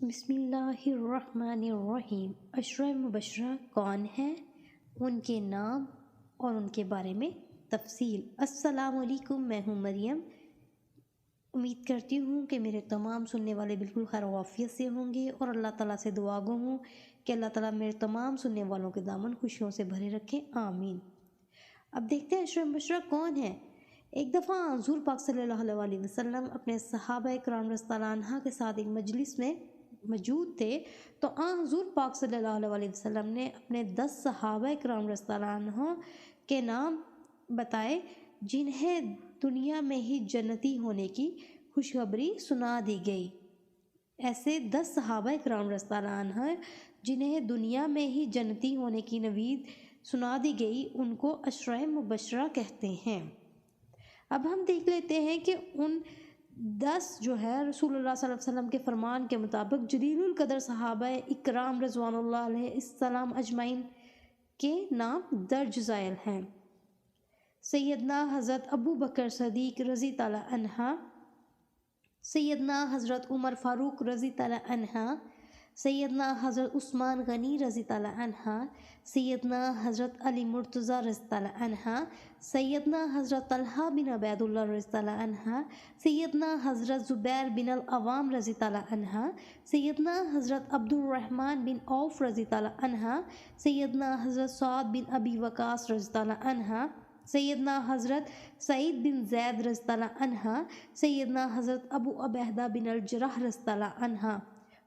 بسم اللہ الرحمن الرحیم۔ عشرہ مبشرہ کون ہیں، ان کے نام اور ان کے بارے میں تفصیل۔ السلام علیکم، میں ہوں مریم۔ امید کرتی ہوں کہ میرے تمام سننے والے بالکل خیر و عافیت سے ہوں گے، اور اللہ تعالیٰ سے دعا گو ہوں کہ اللہ تعالیٰ میرے تمام سننے والوں کے دامن خوشیوں سے بھرے رکھیں، آمین۔ اب دیکھتے ہیں عشرہ مبشرہ کون ہیں۔ ایک دفعہ حضور پاک صلی اللہ علیہ وسلم اپنے صحابہ کرام رضی اللہ عنہ کے ساتھ ایک مجلس میں موجود تھے، تو حضور پاک صلی اللہ علیہ وسلم نے اپنے 10 صحابہ کرام رضی اللہ عنہ کے نام بتائے جنہیں دنیا میں ہی جنتی ہونے کی خوشخبری سنا دی گئی۔ ایسے 10 صحابہ کرام رضی اللہ عنہ جنہیں دنیا میں ہی جنتی ہونے کی نوید سنا دی گئی، ان کو عشرہ مبشرہ کہتے ہیں۔ اب ہم دیکھ لیتے ہیں کہ ان 10 جو ہے رسول اللہ صلی اللہ علیہ وسلم کے فرمان کے مطابق جلیل القدر صحابہ اکرام رضوان اللہ علیہ السلام اجمعین کے نام درج ذیل ہیں۔ سیدنا حضرت ابو بکر صدیق رضی اللہ عنہ، سیدنا حضرت عمر فاروق رضی اللہ عنہ، سیدنا حضرت عثمان غنی رضی اللہ عنہ، سیدنا حضرت علی مرتضی رضی اللہ عنہ، سیدنا حضرت طلحہ بن عبید اللہ رضی اللہ عنہ، سیدنا حضرت زبیر بن العوام رضی اللہ عنہ، سیدنا حضرت عبد الرحمن بن عوف رضی اللہ عنہ، سیدنا حضرت سعد بن ابی وقاص رضی اللہ عنہ، سیدنا حضرت سعید بن زید رضی اللہ عنہ، سیدنا حضرت ابو عبیدہ بن الجرح رضی اللہ عنہ۔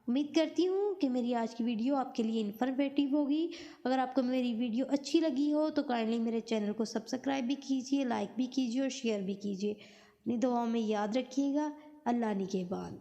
امید کرتی ہوں کہ میری آج کی ویڈیو آپ کے لیے انفارمیٹیو ہوگی۔ اگر آپ کو میری ویڈیو اچھی لگی ہو تو کائنڈلی میرے چینل کو سبسکرائب بھی کیجیے، لائک بھی کیجیے اور شیئر بھی کیجیے۔ اپنی دعاؤں میں یاد رکھیے گا۔ اللہ نگہبان۔